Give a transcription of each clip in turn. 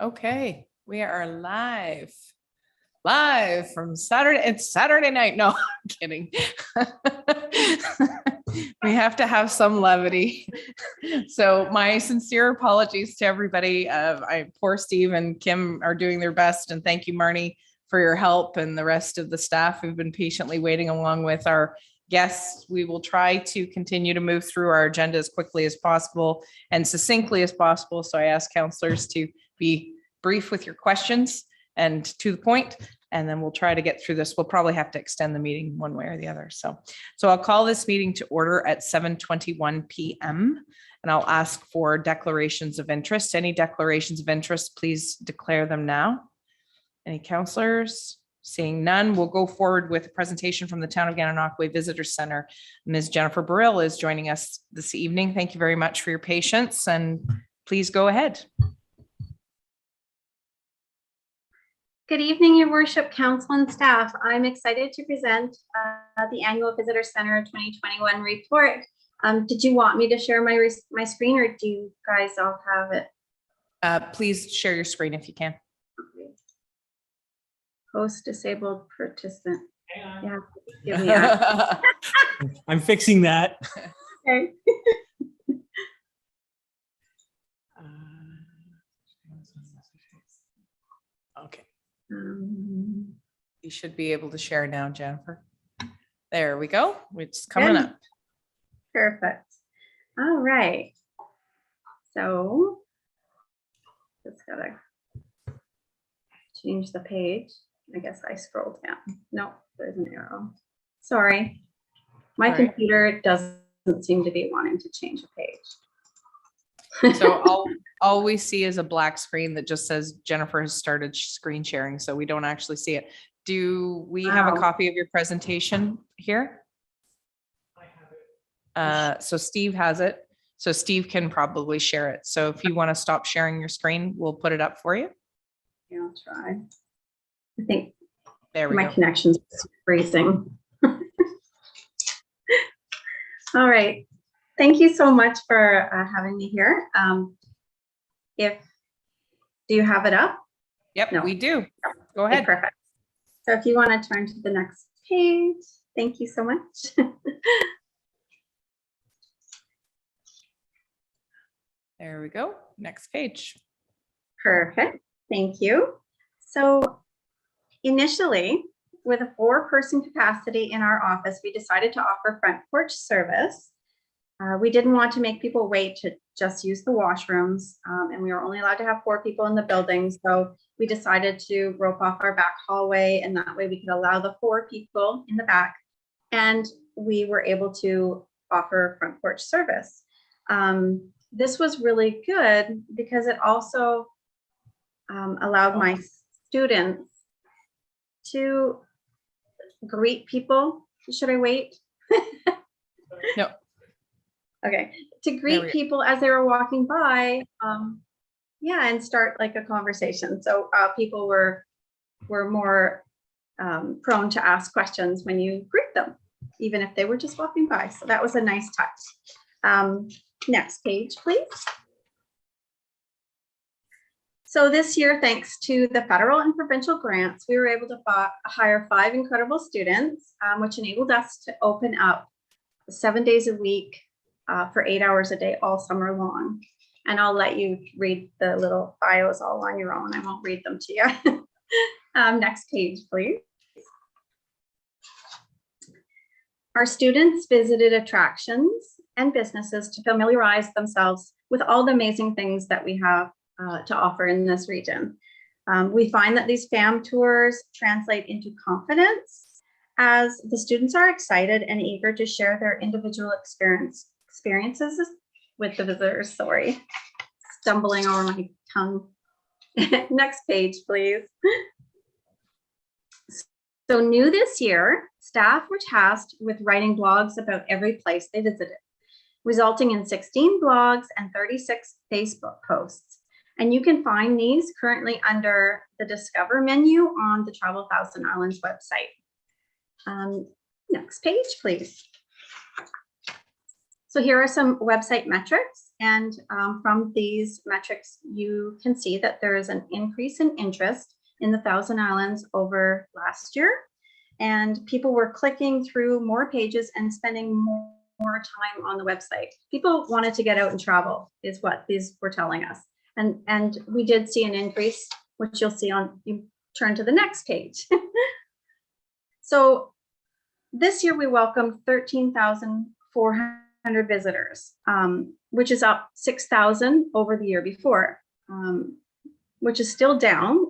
Okay, we are live from Saturday. It's Saturday night. No, I'm kidding. We have to have some levity. So my sincere apologies to everybody. Poor Steve and Kim are doing their best, and thank you, Marnie, for your help and the rest of the staff who've been patiently waiting along with our guests. We will try to continue to move through our agenda as quickly as possible and succinctly as possible. So I ask counselors to be brief with your questions and to the point, and then we'll try to get through this. We'll probably have to extend the meeting one way or the other. So I'll call this meeting to order at 7:21 p.m. and I'll ask for declarations of interest. Any declarations of interest, please declare them now. Any counselors? Seeing none, we'll go forward with a presentation from the Town of Gananoque Visitor Center. Ms. Jennifer Burrill is joining us this evening. Thank you very much for your patience, and please go ahead. Good evening, Your Worship, Council and staff. I'm excited to present the Annual Visitor Center 2021 report. Did you want me to share my screen, or do you guys all have it? Please share your screen if you can. Okay. Host disabled participant. Yeah, give me that. I'm fixing that. Okay. Okay. You should be able to share now, Jennifer. There we go. It's coming up. Perfect. All right. So just gotta change the page. I guess I scrolled down. No, there's an arrow. Sorry. My computer doesn't seem to be wanting to change a page. So all we see is a black screen that just says Jennifer has started screen sharing, so we don't actually see it. Do we have a copy of your presentation here? I have it. So Steve has it. So Steve can probably share it. So if you want to stop sharing your screen, we'll put it up for you. Yeah, I'll try. I think there we my go. Connection's freezing. All right. Thank you so much for having me here. Do you have it up? Yep, no. We do. Go ahead. Okay, perfect. So if you want to turn to the next page, thank you so much. There we go. Next page. Perfect. Thank you. So initially, with a 4-person capacity in our office, we decided to offer front porch service. We didn't want to make people wait to just use the washrooms, and we were only allowed to have 4 people in the building. So we decided to rope off our back hallway, and that way we could allow the 4 people in the back, and we were able to offer front porch service. This was really good because it also allowed my students to greet people. Should I wait? No. Okay, to greet people as they were walking by, yeah, and start like a conversation. So people were more prone to ask questions when you greet them, even if they were just walking by. So that was a nice touch. Next page, please. So this year, thanks to the federal and provincial grants, we were able to hire 5 incredible students, which enabled us to open up 7 days a week for 8 hours a day all summer long. And I'll let you read the little bios all on your own. I won't read them to you. Next page, please. Our students visited attractions and businesses to familiarize themselves with all the amazing things that we have to offer in this region. We find that these FAM tours translate into confidence as the students are excited and eager to share their individual experiences with the visitors. Sorry, stumbling over my tongue. Next page, please. So new this year, staff were tasked with writing blogs about every place they visited, resulting in 16 blogs and 36 Facebook posts. And you can find these currently under the Discover menu on the Travel Thousand Islands website. Next page, please. So here are some website metrics. And from these metrics, you can see that there is an increase in interest in the Thousand Islands over last year. And people were clicking through more pages and spending more time on the website. People wanted to get out and travel, is what these were telling us. And we did see an increase, which you'll see on, you turn to the next page. So this year we welcomed 13,400 visitors, which is up 6,000 over the year before, which is still down.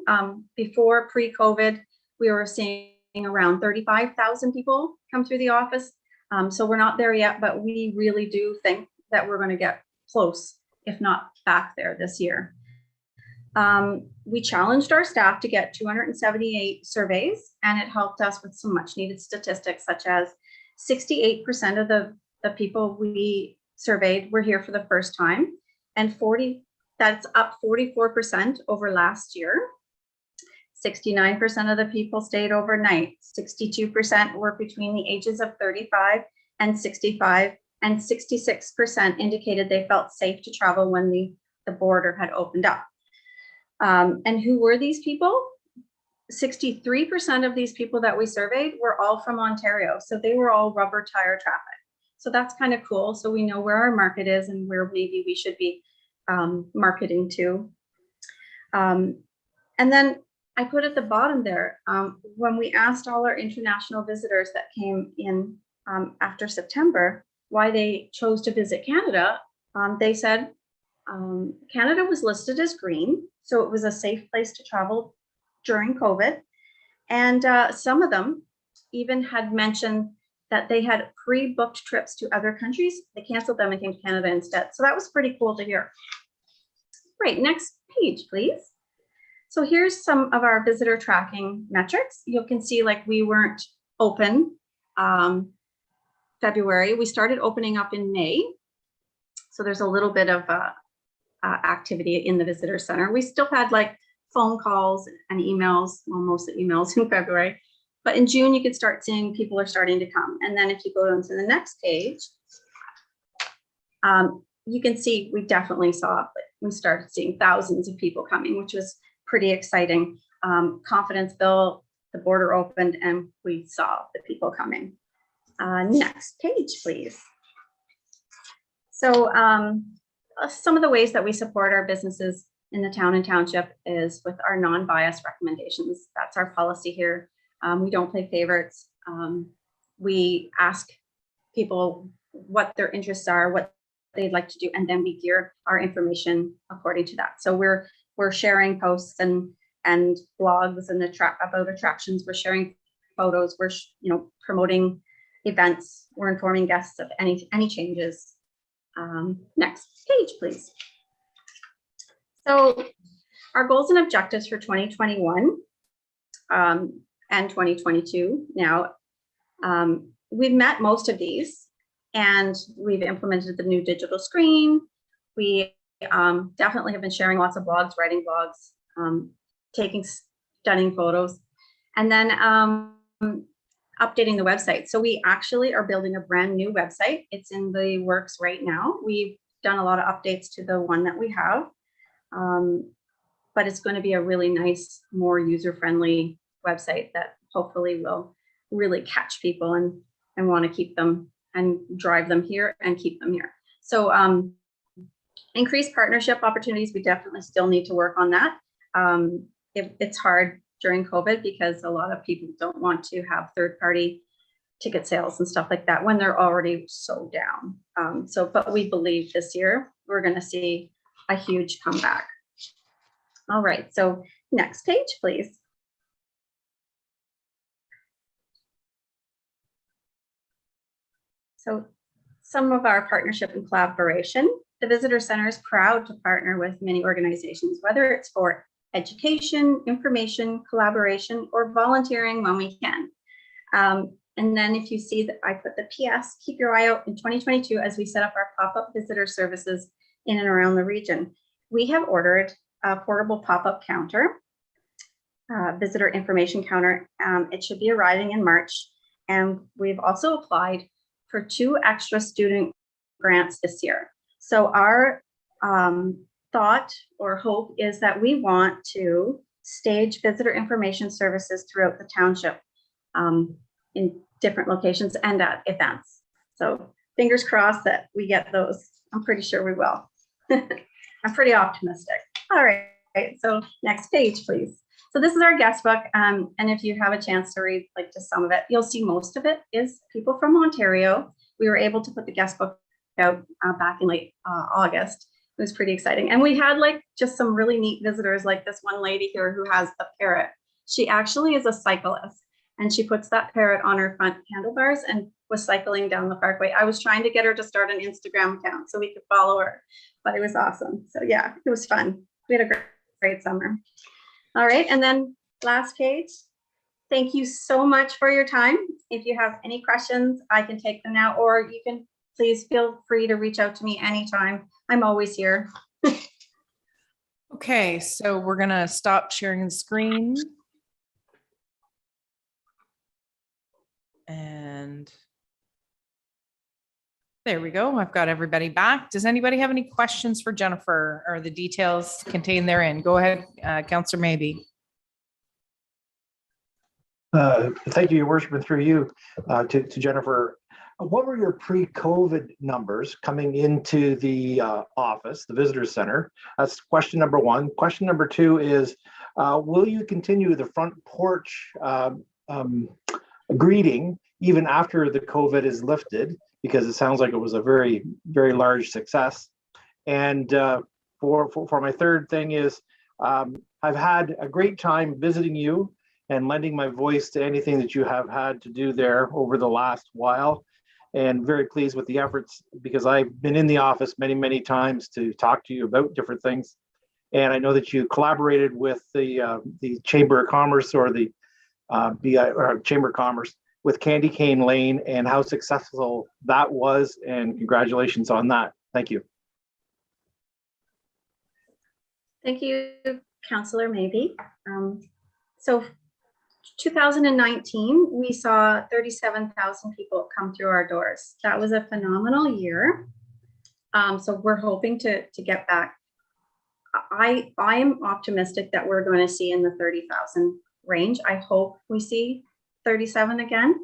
Before pre-COVID, we were seeing around 35,000 people come through the office. So we're not there yet, but we really do think that we're going to get close, if not back there this year. We challenged our staff to get 278 surveys, and it helped us with some much needed statistics, such as 68% of the people we surveyed were here for the first time, and that's up 44% over last year. 69% of the people stayed overnight. 62% were between the ages of 35 and 65, and 66% indicated they felt safe to travel when the border had opened up. And who were these people? 63% of these people that we surveyed were all from Ontario. So they were all rubber tire traffic. So that's kind of cool. So we know where our market is and where maybe we should be marketing to. And then I put at the bottom there, when we asked all our international visitors that came in after September why they chose to visit Canada, they said Canada was listed as green, so it was a safe place to travel during COVID. And some of them even had mentioned that they had pre-booked trips to other countries. They canceled them and came to Canada instead. So that was pretty cool to hear. Great, next page, please. So here's some of our visitor tracking metrics. You can see like we weren't open February. We started opening up in May. So there's a little bit of activity in the visitor center. We still had like phone calls and emails, well, mostly emails in February. But in June, you could start seeing people are starting to come. And then if you go on to the next page, you can see we definitely saw, we started seeing thousands of people coming, which was pretty exciting. Confidence built, the border opened, and we saw the people coming. Next page, please. So some of the ways that we support our businesses in the town and township is with our non-biased recommendations. That's our policy here. We don't play favorites. We ask people what their interests are, what they'd like to do, and then we gear our information according to that. So we're sharing posts and blogs and about attractions. We're sharing photos. We're promoting events. We're informing guests of any changes. Next page, please. So our goals and objectives for 2021 and 2022 now, we've met most of these, and we've implemented the new digital screen. We definitely have been sharing lots of blogs, writing blogs, taking stunning photos, and then updating the website. So we actually are building a brand new website. It's in the works right now. We've done a lot of updates to the one that we have, but it's going to be a really nice, more user-friendly website that hopefully will really catch people and want to keep them and drive them here and keep them here. So increased partnership opportunities, we definitely still need to work on that. It's hard during COVID because a lot of people don't want to have third-party ticket sales and stuff like that when they're already so down. But we believe this year we're going to see a huge comeback. All right, so next page, please. So some of our partnership and collaboration. The Visitor Center is proud to partner with many organizations, whether it's for education, information, collaboration, or volunteering when we can. And then if you see that I put the PS, keep your eye out in 2022 as we set up our pop-up visitor services in and around the region. We have ordered a portable pop-up counter, visitor information counter. It should be arriving in March. And we've also applied for 2 extra student grants this year. So our thought or hope is that we want to stage visitor information services throughout the township in different locations and at events. So fingers crossed that we get those. I'm pretty sure we will. I'm pretty optimistic. All right, so next page, please. So this is our guest book, and if you have a chance to read like just some of it, you'll see most of it is people from Ontario. We were able to put the guest book out back in late August. It was pretty exciting. And we had like just some really neat visitors, like this one lady here who has a parrot. She actually is a cyclist, and she puts that parrot on her front handlebars and was cycling down the parkway. I was trying to get her to start an Instagram account so we could follow her, but it was awesome. So yeah, it was fun. We had a great summer. All right, and then last page. Thank you so much for your time. If you have any questions, I can take them now, or you can please feel free to reach out to me anytime. I'm always here. Okay, so we're gonna stop sharing the screen. And there we go. I've got everybody back. Does anybody have any questions for Jennifer or the details contained therein? Go ahead, Councillor Maybe. Thank you, Your Worship, and through you to Jennifer. What were your pre-COVID numbers coming into the office, the visitor center? That's question number one. Question number two is, will you continue the front porch greeting even after the COVID is lifted? Because it sounds like it was a very, very large success. And for my third thing is, I've had a great time visiting you and lending my voice to anything that you have had to do there over the last while. And very pleased with the efforts, because I've been in the office many, many times to talk to you about different things. And I know that you collaborated with the Chamber of Commerce or the Chamber of Commerce with Candy Cane Lane, and how successful that was. And congratulations on that. Thank you. Thank you, Councillor Maybe. So 2019, we saw 37,000 people come through our doors. That was a phenomenal year. So we're hoping to get back. I am optimistic that we're going to see in the 30,000 range. I hope we see 37 again.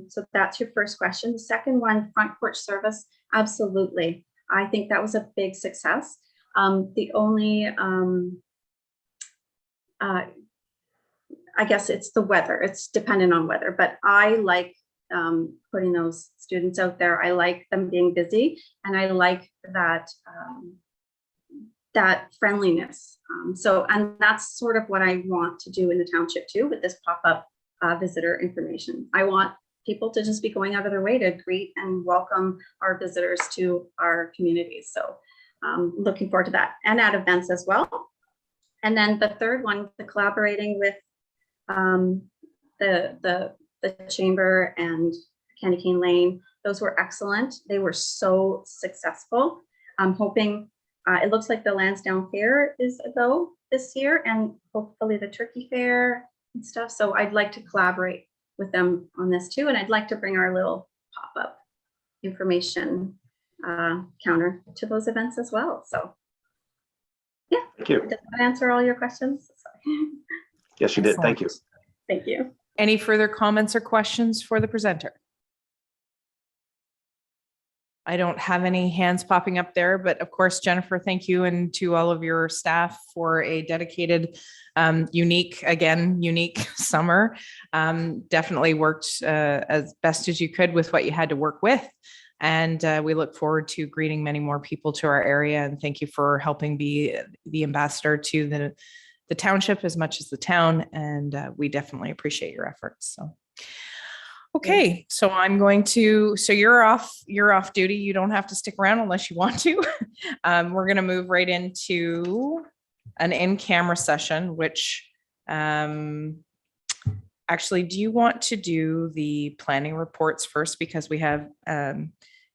So that's your first question. The second one, front porch service, absolutely. I think that was a big success. The only, I guess it's the weather. It's dependent on weather, but I like putting those students out there. I like them being busy, and I like that that friendliness. And that's sort of what I want to do in the township too with this pop-up visitor information. I want people to just be going out of their way to greet and welcome our visitors to our communities. So looking forward to that, and at events as well. And then the third one, the collaborating with the Chamber and Candy Cane Lane, those were excellent. They were so successful. I'm hoping, it looks like the Lansdowne Fair is a go this year, and hopefully the Turkey Fair and stuff. So I'd like to collaborate with them on this too. And I'd like to bring our little pop-up information counter to those events as well. So yeah. Thank you. Does that answer all your questions? Sorry. Yes, you did. Thank you. Thank you. Any further comments or questions for the presenter? I don't have any hands popping up there, but of course, Jennifer, thank you, and to all of your staff for a dedicated, unique summer. Definitely worked as best as you could with what you had to work with. And we look forward to greeting many more people to our area. And thank you for helping be the ambassador to the township as much as the town. And we definitely appreciate your efforts. So. Okay, so I'm going to, so you're off duty. You don't have to stick around unless you want to. We're going to move right into an in-camera session, which actually, do you want to do the planning reports first? Because we have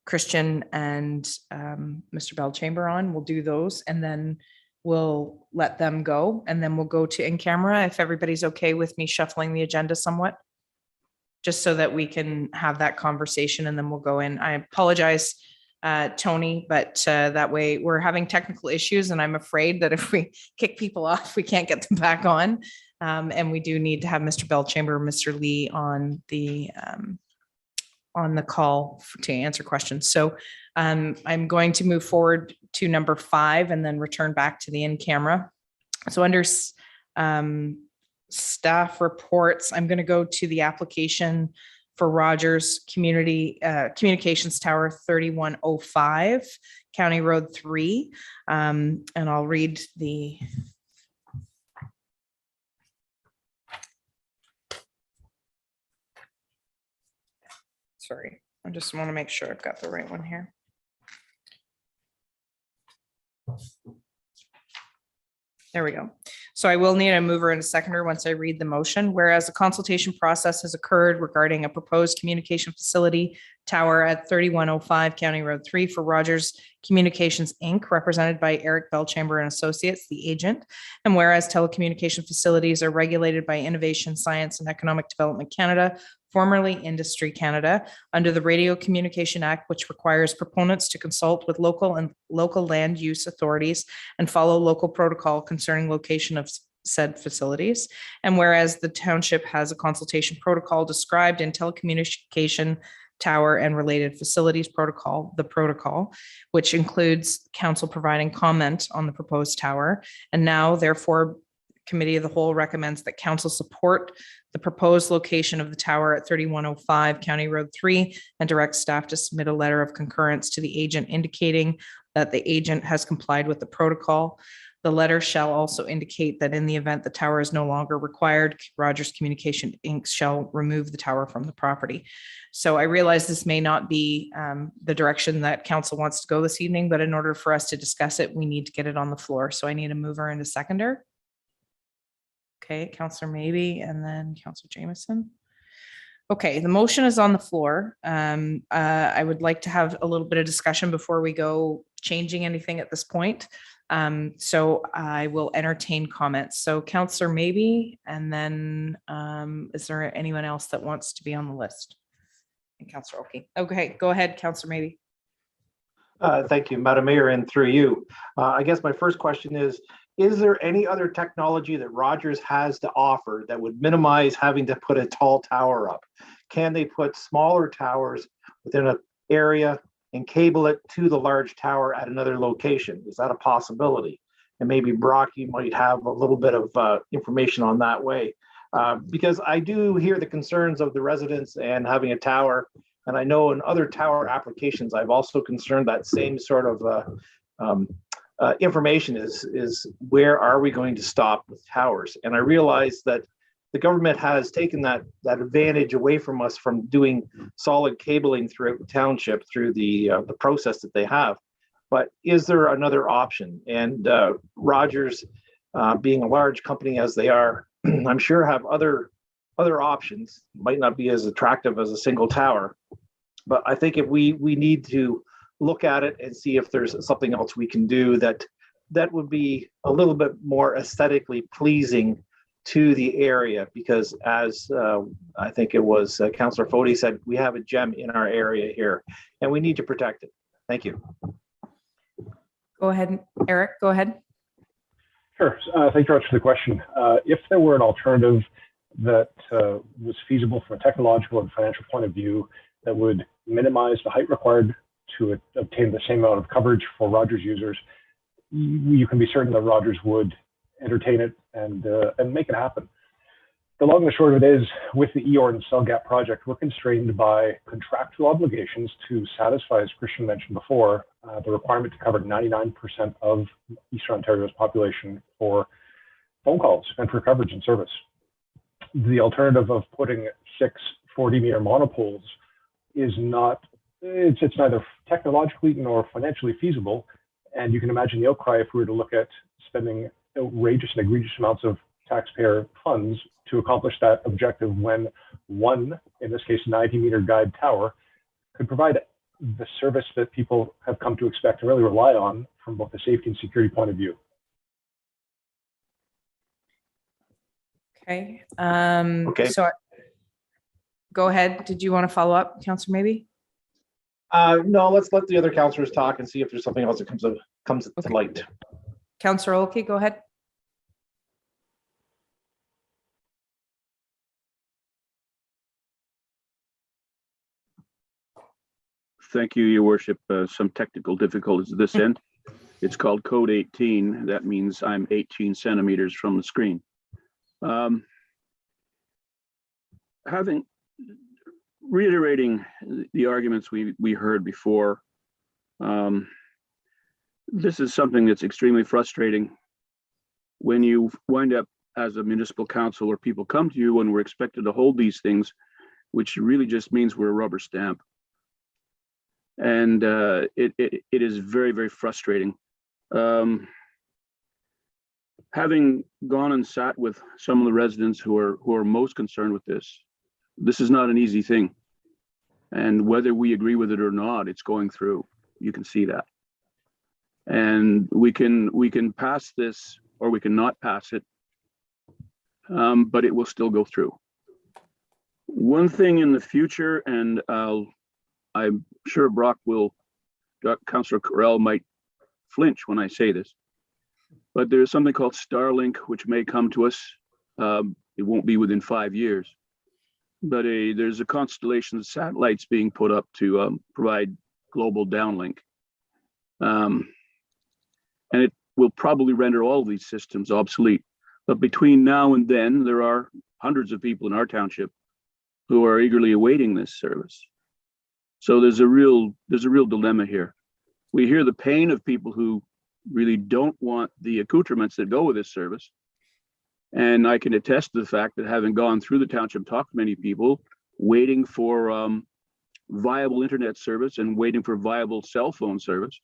Christian and Mr. Belchamber on. We'll do those and then we'll let them go. And then we'll go to in-camera if everybody's okay with me shuffling the agenda somewhat, just so that we can have that conversation and then we'll go in. I apologize Tony, but that way we're having technical issues and I'm afraid that if we kick people off, we can't get them back on. And we do need to have Mr. Belchamber, Mr. Lee on the call to answer questions. So I'm going to move forward to number 5 and then return back to the in-camera. So under staff reports, I'm going to go to the application for Rogers Communications Tower 3105, County Road 3. And I'll read the sorry, I just want to make sure I've got the right one here. There we go. So I will need a mover and a seconder once I read the motion. Whereas a consultation process has occurred regarding a proposed communication facility tower at 3105 County Road 3 for Rogers Communications Inc., represented by Eric Belchamber and Associates, the agent. And whereas telecommunication facilities are regulated by Innovation, Science and Economic Development Canada, formerly Industry Canada, under the Radio Communication Act, which requires proponents to consult with local land use authorities and follow local protocol concerning location of said facilities. And whereas the township has a consultation protocol described in telecommunication tower and related facilities protocol, the protocol, which includes council providing comment on the proposed tower. And now, therefore, Committee of the Whole recommends that council support the proposed location of the tower at 3105 County Road 3 and direct staff to submit a letter of concurrence to the agent indicating that the agent has complied with the protocol. The letter shall also indicate that in the event the tower is no longer required, Rogers Communication Inc. shall remove the tower from the property. So I realize this may not be the direction that council wants to go this evening, but in order for us to discuss it, we need to get it on the floor. So I need a mover and a seconder. Okay, Councillor Maybe, and then Councillor Jameson. Okay, the motion is on the floor. I would like to have a little bit of discussion before we go changing anything at this point. So I will entertain comments. So Councillor Maybe, and then is there anyone else that wants to be on the list? And Councillor Oki. Okay, go ahead, Councillor Maybe. Thank you, Madam Mayor, and through you. I guess my first question is there any other technology that Rogers has to offer that would minimize having to put a tall tower up? Can they put smaller towers within an area and cable it to the large tower at another location? Is that a possibility? And maybe Brock, you might have a little bit of information on that way. Because I do hear the concerns of the residents and having a tower. And I know in other tower applications, I've also concerned that same sort of information is where are we going to stop with towers? And I realize that the government has taken that advantage away from us from doing solid cabling throughout the township through the process that they have. But is there another option? And Rogers, being a large company as they are, I'm sure have other options. Might not be as attractive as a single tower, but I think if we need to look at it and see if there's something else we can do that would be a little bit more aesthetically pleasing to the area, because as I think it was Councillor Fody said, we have a gem in our area here and we need to protect it. Thank you. Go ahead, Eric, go ahead. Sure. Thank you very much for the question. If there were an alternative that was feasible from a technological and financial point of view that would minimize the height required to obtain the same amount of coverage for Rogers users, you can be certain that Rogers would entertain it and make it happen. The long and the short of it is, with the EOR and CellGap project, we're constrained by contractual obligations to satisfy, as Christian mentioned before, the requirement to cover 99% of Eastern Ontario's population for phone calls and for coverage and service. The alternative of putting 6 40-meter monopoles is not, it's neither technologically nor financially feasible. And you can imagine the outcry if we were to look at spending outrageous and egregious amounts of taxpayer funds to accomplish that objective, when one, in this case, 90-meter guide tower, could provide the service that people have come to expect and really rely on from both a safety and security point of view. Okay. Okay. So go ahead. Did you want to follow up, Councillor Maybe? No, let's let the other counselors talk and see if there's something else that comes Okay. to light. Councillor Olkey, go ahead. Thank you, Your Worship. Some technical difficulties at this end. It's called Code 18. That means I'm 18 centimeters from the screen. Reiterating the arguments we heard before, this is something that's extremely frustrating when you wind up as a municipal council or people come to you and we're expected to hold these things, which really just means we're a rubber stamp. And it is very, very frustrating. Having gone and sat with some of the residents who are most concerned with this is not an easy thing. And whether we agree with it or not, it's going through. You can see that. And we can pass this or we can not pass it, but it will still go through. One thing in the future, and I'm sure Councillor Correll might flinch when I say this, but there's something called Starlink, which may come to us. It won't be within 5 years, but there's a constellation of satellites being put up to provide global downlink. And it will probably render all of these systems obsolete. But between now and then, there are hundreds of people in our township who are eagerly awaiting this service. So there's a real dilemma here. We hear the pain of people who really don't want the accoutrements that go with this service. And I can attest to the fact that having gone through the township, talked to many people, waiting for viable internet service and waiting for viable cell phone service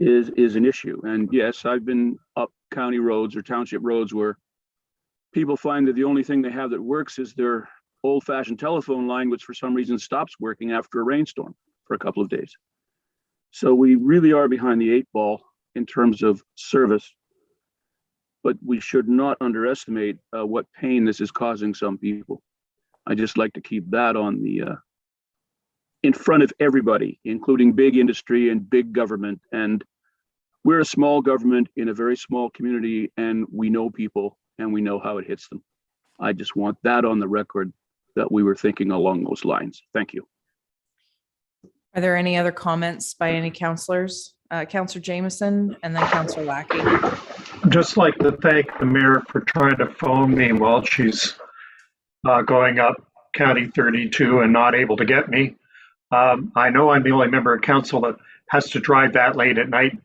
is an issue. And yes, I've been up county roads or township roads where people find that the only thing they have that works is their old-fashioned telephone line, which for some reason stops working after a rainstorm for a couple of days. So we really are behind the 8 ball in terms of service, but we should not underestimate what pain this is causing some people. I just like to keep that on the in front of everybody, including big industry and big government. And we're a small government in a very small community, and we know people and we know how it hits them. I just want that on the record that we were thinking along those lines. Thank you. Are there any other comments by any councillors? Councillor Jameson and then Councillor Lackey. I'd just like to thank the mayor for trying to phone me while she's going up County 32 and not able to get me. I know I'm the only member of council that has to drive that late at night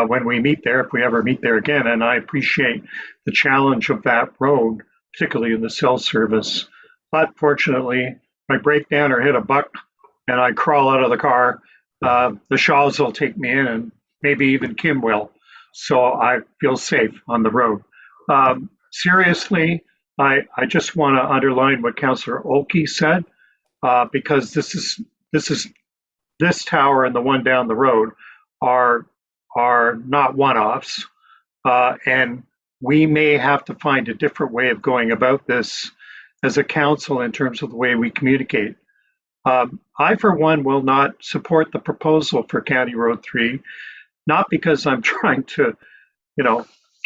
when we meet there, if we ever meet there again. And I appreciate the challenge of that road, particularly in the cell service. But fortunately, if I break down or hit a buck and I crawl out of the car, the Shaws will take me in, and maybe even Kim will. So I feel safe on the road. Seriously, I just want to underline what Councillor Olkey said, because this tower and the one down the road are not one-offs, and we may have to find a different way of going about this as a council in terms of the way we communicate. I, for one, will not support the proposal for County Road 3, not because I'm trying to,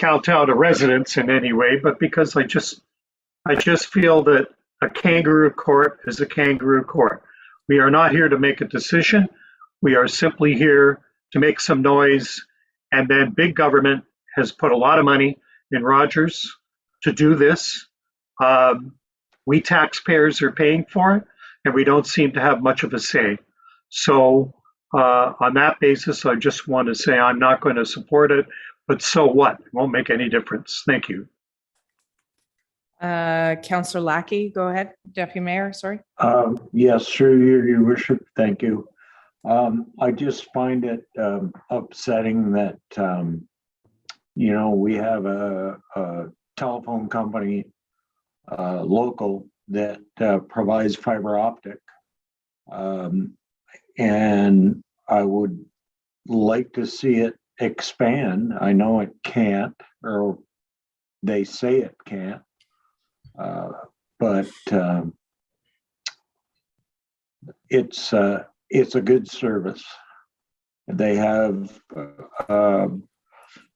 kowtow to residents in any way, but because I just feel that a kangaroo court is a kangaroo court. We are not here to make a decision. We are simply here to make some noise. And then big government has put a lot of money in Rogers to do this. We taxpayers are paying for it, and we don't seem to have much of a say. So on that basis, I just want to say I'm not going to support it, but so what? It won't make any difference. Thank you. Councillor Lackey, go ahead. Deputy Mayor, sorry. Yes, sure, your worship, thank you. I just find it upsetting that, we have a telephone company, local, that provides fiber optic. And I would like to see it expand. I know it can't, or they say it can't. But it's it's a good service. They have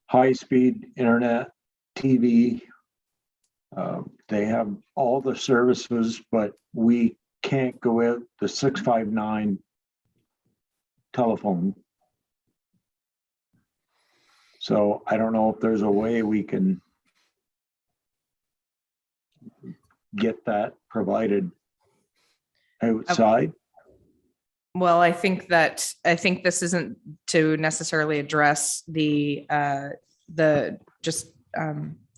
high-speed internet, TV. They have all the services, but we can't go out the 659 telephone. So I don't know if there's a way we can get that provided outside. Well, I think this isn't to necessarily address the just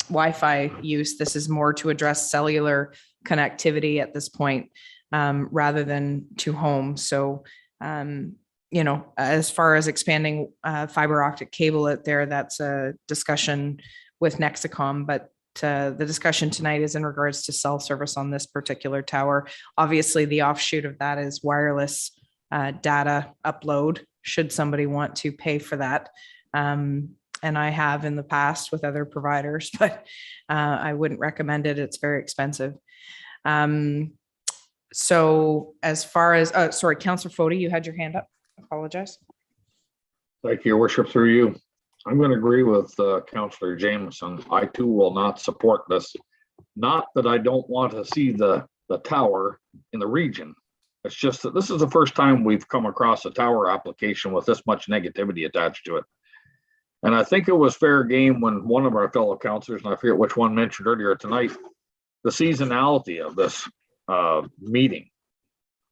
Wi-Fi use. This is more to address cellular connectivity at this point, rather than to home. So, you know, as far as expanding fiber optic cable out there, that's a discussion with Nexicom, but the discussion tonight is in regards to cell service on this particular tower. Obviously, the offshoot of that is wireless data upload, should somebody want to pay for that. And I have in the past with other providers, but I wouldn't recommend it. It's very expensive. So as far as, sorry, Councillor Foti, you had your hand up. Apologize. Thank you, Your Worship, through you. I'm going to agree with Councillor Jameson. I too will not support this. Not that I don't want to see the tower in the region. It's just that this is the first time we've come across a tower application with this much negativity attached to it. And I think it was fair game when one of our fellow councillors, and I forget which one, mentioned earlier tonight, the seasonality of this meeting.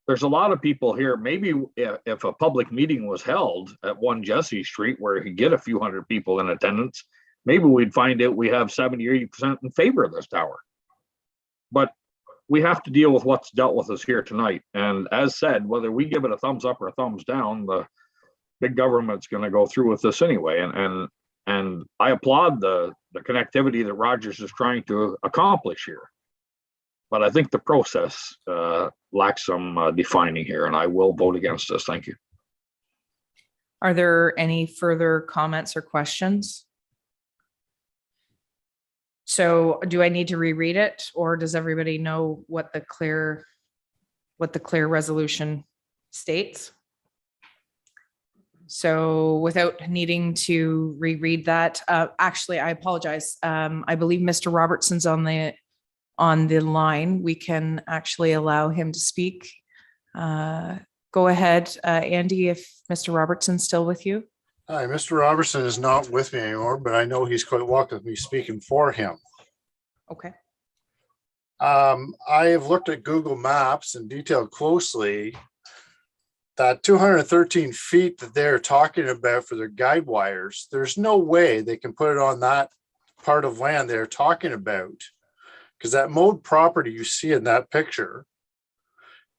There's a lot of people here. Maybe if a public meeting was held at 1 Jesse Street where you could get a few hundred people in attendance, maybe we'd find out we have 70 or 80% in favor of this tower. But we have to deal with what's dealt with us here tonight. And as said, whether we give it a thumbs up or a thumbs down, the big government's going to go through with this anyway. And I applaud the connectivity that Rogers is trying to accomplish here. But I think the process lacks some defining here, and I will vote against this. Thank you. Are there any further comments or questions? So do I need to reread it, or does everybody know what the clear resolution states? So without needing to reread that, actually, I apologize. I believe Mr. Robertson's on the line. We can actually allow him to speak. Go ahead, Andy, if Mr. Robertson's still with you. Hi, Mr. Robertson is not with me anymore, but I know he's quite welcome to me speaking for him. Okay. I have looked at Google Maps and detailed closely that 213 feet that they're talking about for their guide wires. There's no way they can put it on that part of land they're talking about, because that mowed property you see in that picture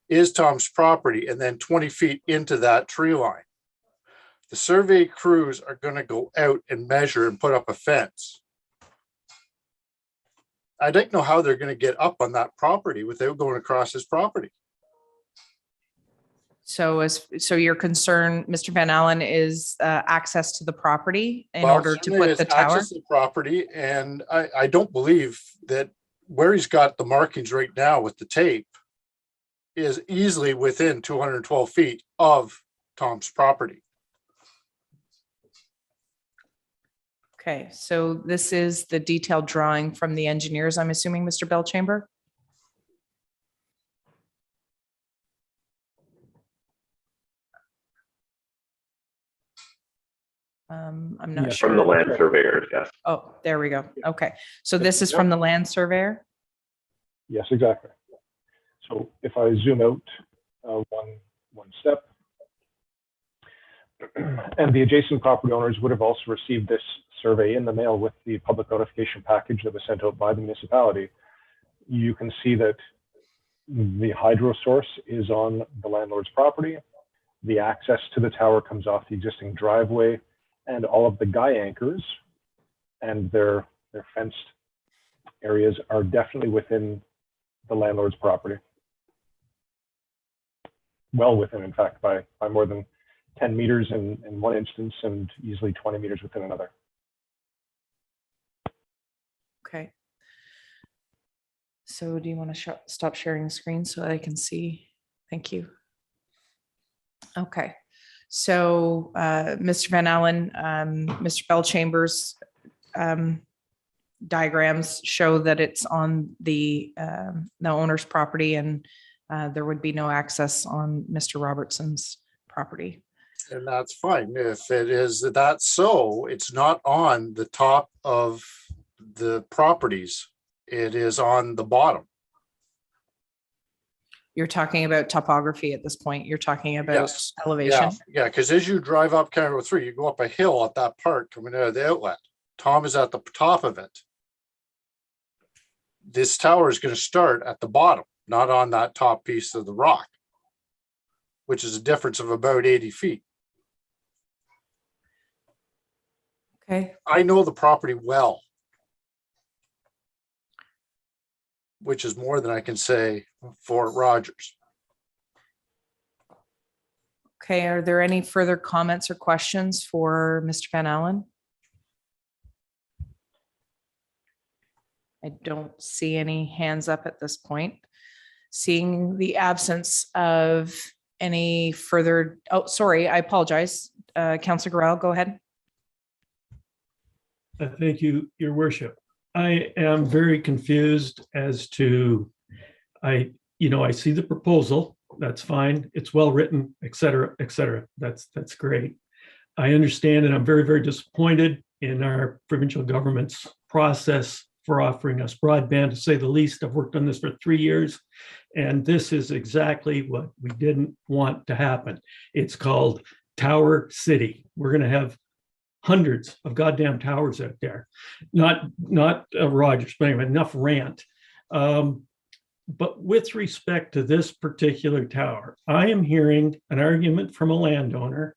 is Tom's property, and then 20 feet into that tree line. The survey crews are going to go out and measure and put up a fence. I don't know how they're going to get up on that property without going across his property. So your concern, Mr. Van Allen, is access to the property in Well, order to certainly put the it's tower? access to the property, and I don't believe that where he's got the markings right now with the tape is easily within 212 feet of Tom's property. Okay, so this is the detailed drawing from the engineers, I'm assuming, Mr. Belchamber? I'm not Yes. sure. From the land surveyors, yes. Oh, there we go. Okay, so this is from the land surveyor? Yes, exactly. So if I zoom out one step, and the adjacent property owners would have also received this survey in the mail with the public notification package that was sent out by the municipality. You can see that the hydro source is on the landlord's property. The access to the tower comes off the existing driveway, and all of the guy anchors and their fenced areas are definitely within the landlord's property. Well within, in fact, by more than 10 meters in one instance and easily 20 meters within another. Okay. So do you want to stop sharing the screen so I can see? Thank you. Okay, so Mr. Van Allen, Mr. Bellchambers diagrams show that it's on the owner's property, and there would be no access on Mr. Robertson's property. And that's fine. If it is that so, it's not on the top of the properties. It is on the bottom. You're talking about topography at this point. You're talking about Yes. elevation. Yeah, because as you drive up County Road 3, you go up a hill at that part coming out of the outlet. Tom is at the top of it. This tower is going to start at the bottom, not on that top piece of the rock, which is a difference of about 80 feet. Okay, I know the property well, which is more than I can say for Rogers. okay. Are there any further comments or questions for Mr. Van Allen? I don't see any hands up at this point. Seeing the absence of any further, oh, sorry, I apologize. Councillor Gorell, go ahead. Thank you, Your Worship. I am very confused as to, I see the proposal, that's fine, it's well written, et cetera, that's great. I understand, and I'm very, very disappointed in our provincial government's process for offering us broadband, to say the least. I've worked on this for 3 years, and this is exactly what we didn't want to happen. It's called Tower City. We're going to have hundreds of goddamn towers out there. Not Rogers, but anyway, enough rant. But with respect to this particular tower, I am hearing an argument from a landowner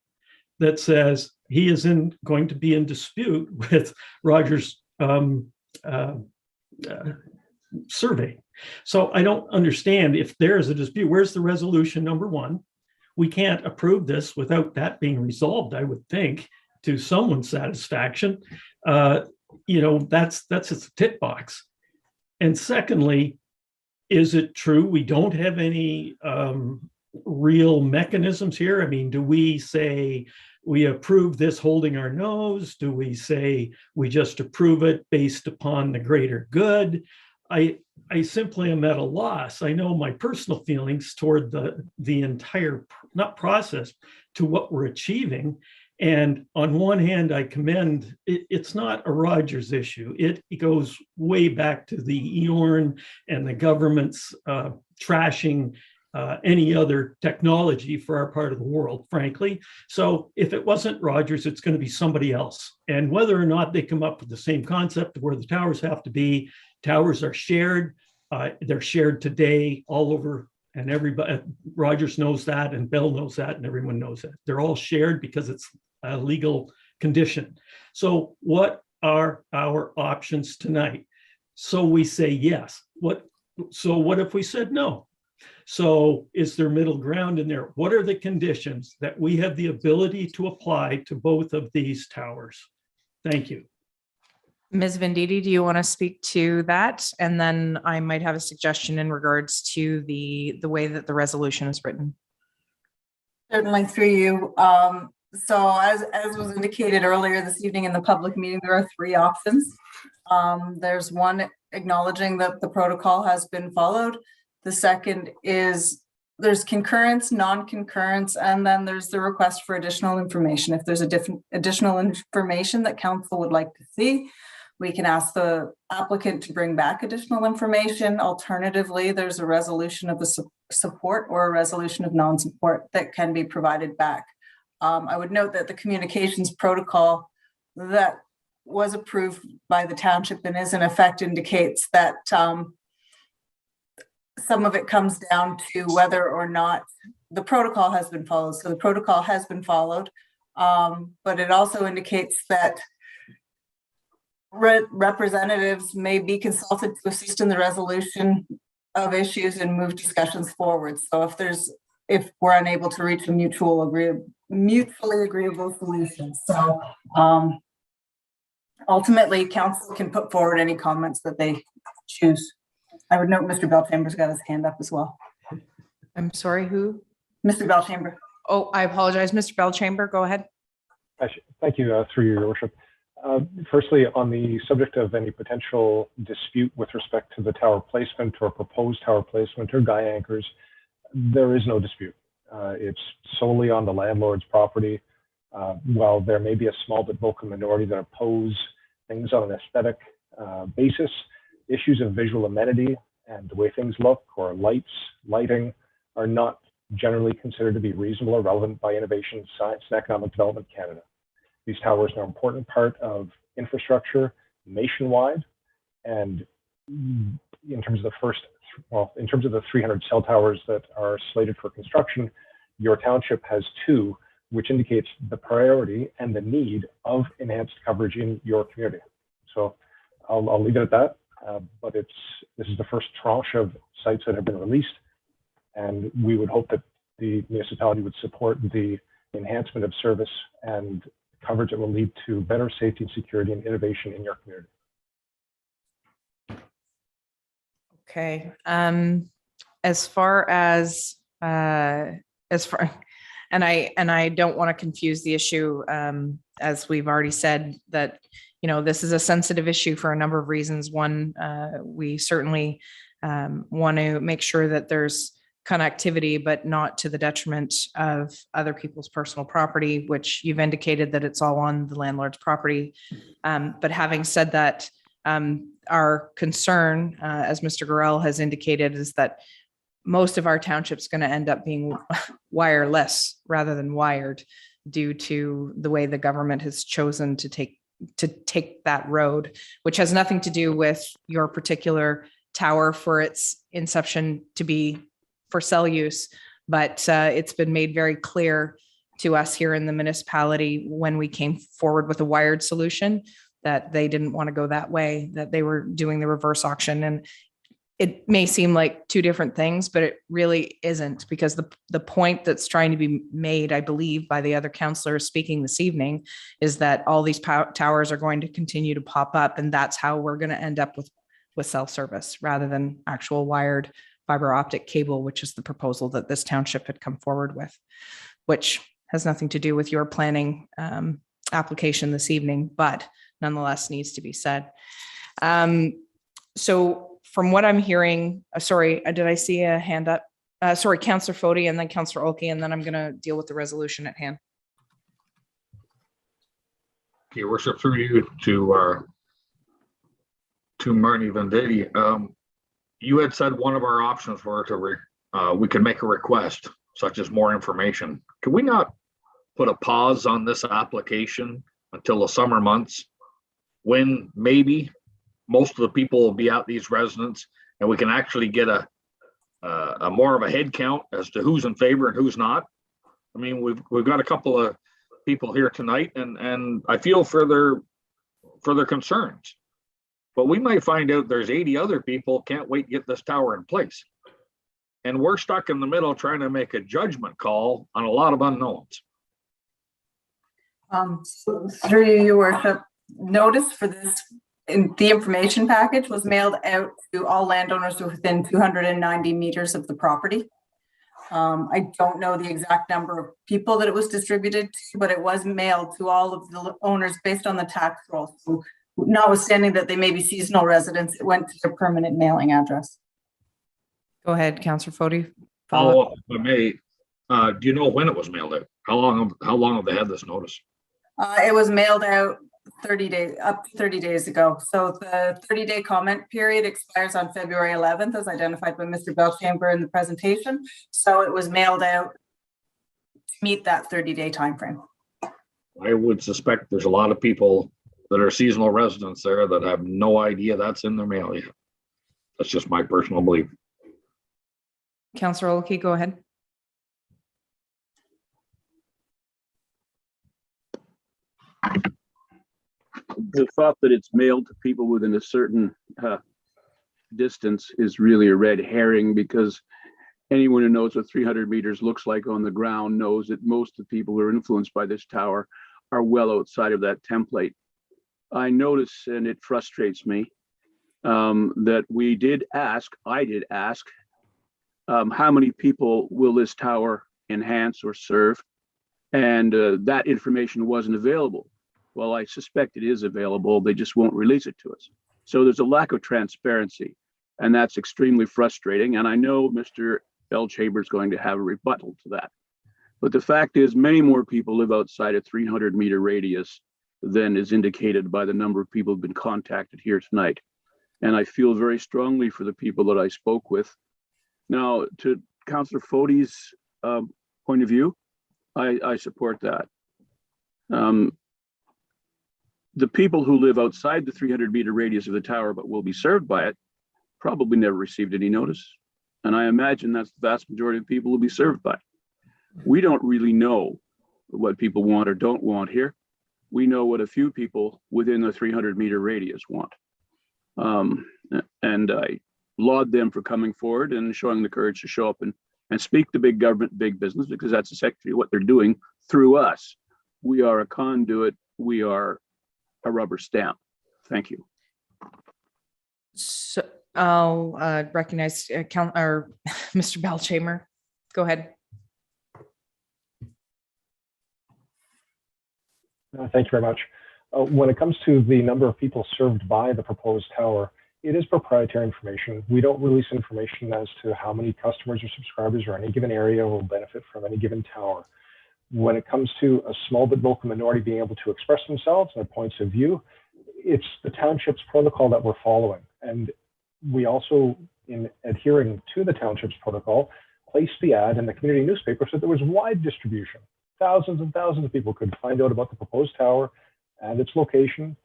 that says he is going to be in dispute with Rogers' survey. So I don't understand, if there is a dispute, where's the resolution number one? We can't approve this without that being resolved, I would think, to someone's satisfaction. That's a tick box. And secondly, is it true we don't have any real mechanisms here? I mean, do we say we approve this holding our nose? Do we say we just approve it based upon the greater good? I simply am at a loss. I know my personal feelings toward the entire, not process, to what we're achieving. And on one hand, I commend, it's not a Rogers issue. It goes way back to the EORN and the government's trashing any other technology for our part of the world, frankly. So if it wasn't Rogers, it's going to be somebody else. And whether or not they come up with the same concept of where the towers have to be, towers are shared. They're shared today all over, and everybody, Rogers knows that, and Bell knows that, and everyone knows that. They're all shared because it's a legal condition. So what are our options tonight? So we say yes. So what if we said no? So is there middle ground in there? What are the conditions that we have the ability to apply to both of these towers? Thank you. Ms. Venditti, do you want to speak to that? And then I might have a suggestion in regards to the way that the resolution is written. Certainly, through you. So as was indicated earlier this evening in the public meeting, there are three options. There's one, acknowledging that the protocol has been followed. The second is there's concurrence, non-concurrence, and then there's the request for additional information. If there's additional information that council would like to see, we can ask the applicant to bring back additional information. Alternatively, there's a resolution of support or a resolution of non-support that can be provided back. I would note that the communications protocol that was approved by the township and is in effect indicates that some of it comes down to whether or not the protocol has been followed. So the protocol has been followed, but it also indicates that representatives may be consulted to assist in the resolution of issues and move discussions forward. So if we're unable to reach a mutually agreeable solution. So ultimately, council can put forward any comments that they choose. I would note Mr. Bellchambers got his hand up as well. I'm sorry, who? Mr. Bellchamber. Oh, I apologize. Mr. Belchamber, go ahead. Thank you, through your worship. Firstly, on the subject of any potential dispute with respect to the tower placement or proposed tower placement or guy anchors, there is no dispute. It's solely on the landlord's property. While there may be a small but vocal minority that oppose things on an aesthetic basis, issues of visual amenity and the way things look, or lighting, are not generally considered to be reasonable or relevant by Innovation, Science and Economic Development Canada. These towers are an important part of infrastructure nationwide, and in terms of in terms of the 300 cell towers that are slated for construction, your township has 2, which indicates the priority and the need of enhanced coverage in your community. So I'll leave it at that. But this is the first tranche of sites that have been released, and we would hope that the municipality would support the enhancement of service and coverage that will lead to better safety and security and innovation in your community. Okay. As far, and I don't want to confuse the issue, as we've already said, that, you know, this is a sensitive issue for a number of reasons. One, we certainly want to make sure that there's connectivity, but not to the detriment of other people's personal property, which you've indicated that it's all on the landlord's property. But having said that, our concern, as Mr. Gorell has indicated, is that most of our township's going to end up being wireless rather than wired, due to the way the government has chosen to take that road, which has nothing to do with your particular tower for its inception to be for cell use. But it's been made very clear to us here in the municipality when we came forward with a wired solution that they didn't want to go that way, that they were doing the reverse auction. And it may seem like 2 different things, but it really isn't, because the point that's trying to be made, I believe, by the other councillors speaking this evening, is that all these towers are going to continue to pop up, and that's how we're going to end up with cell service rather than actual wired fiber optic cable, which is the proposal that this township had come forward with, which has nothing to do with your planning application this evening, but nonetheless needs to be said. So from what I'm hearing, sorry, did I see a hand up? Sorry, Councillor Foti and then Councillor Olkey, and then I'm going to deal with the resolution at hand. Your worship, through you to Marnie Venditti. You had said one of our options were to we can make a request, such as more information. Could we not put a pause on this application until the summer months, when maybe most of the people will be at these residents, and we can actually get a more of a head count as to who's in favor and who's not? I mean, we've got a couple of people here tonight, and I feel for their concerns, but we might find out there's 80 other people can't wait to get this tower in place, and we're stuck in the middle trying to make a judgment call on a lot of unknowns. Through you, your worship, notice for this, the information package was mailed out to all landowners within 290 meters of the property. I don't know the exact number of people that it was distributed to, but it was mailed to all of the owners based on the tax roll. So notwithstanding that they may be seasonal residents, it went to their permanent mailing address. Go ahead, Councillor Foti. Follow up, if I may. Do you know when it was mailed out? How long have they had this notice? It was mailed out 30 days, up to 30 days ago. So the 30-day comment period expires on February 11th, as identified by Mr. Belchamber in the presentation. So it was mailed out to meet that 30-day timeframe. I would suspect there's a lot of people that are seasonal residents there that have no idea that's in their mail yet. That's just my personal belief. Councillor Olkey, go ahead. The thought that it's mailed to people within a certain distance is really a red herring, because anyone who knows what 300 meters looks like on the ground knows that most of the people who are influenced by this tower are well outside of that template. I notice, and it frustrates me, that I did ask, how many people will this tower enhance or serve. And that information wasn't available. Well, I suspect it is available. They just won't release it to us. So there's a lack of transparency, and that's extremely frustrating. And I know Mr. Belchamber is going to have a rebuttal to that. But the fact is, many more people live outside a 300-meter radius than is indicated by the number of people who've been contacted here tonight. And I feel very strongly for the people that I spoke with. Now, to Councillor Fode's point of view, I support that. The people who live outside the 300-meter radius of the tower but will be served by it probably never received any notice. And I imagine that's the vast majority of people will be served by it. We don't really know what people want or don't want here. We know what a few people within the 300-meter radius want. And I laud them for coming forward and showing the courage to show up and speak to big government, big business, because that's essentially what they're doing through us. We are a conduit. We are a rubber stamp. Thank you. So I'll recognize Mr. Belchamber. Go ahead. Thank you very much. When it comes to the number of people served by the proposed tower, it is proprietary information. We don't release information as to how many customers or subscribers or any given area will benefit from any given tower. When it comes to a small but vocal minority being able to express themselves and their points of view, it's the township's protocol that we're following. And we also, in adhering to the township's protocol, placed the ad in the community newspaper so there was wide distribution. Thousands and thousands of people could find out about the proposed tower and its location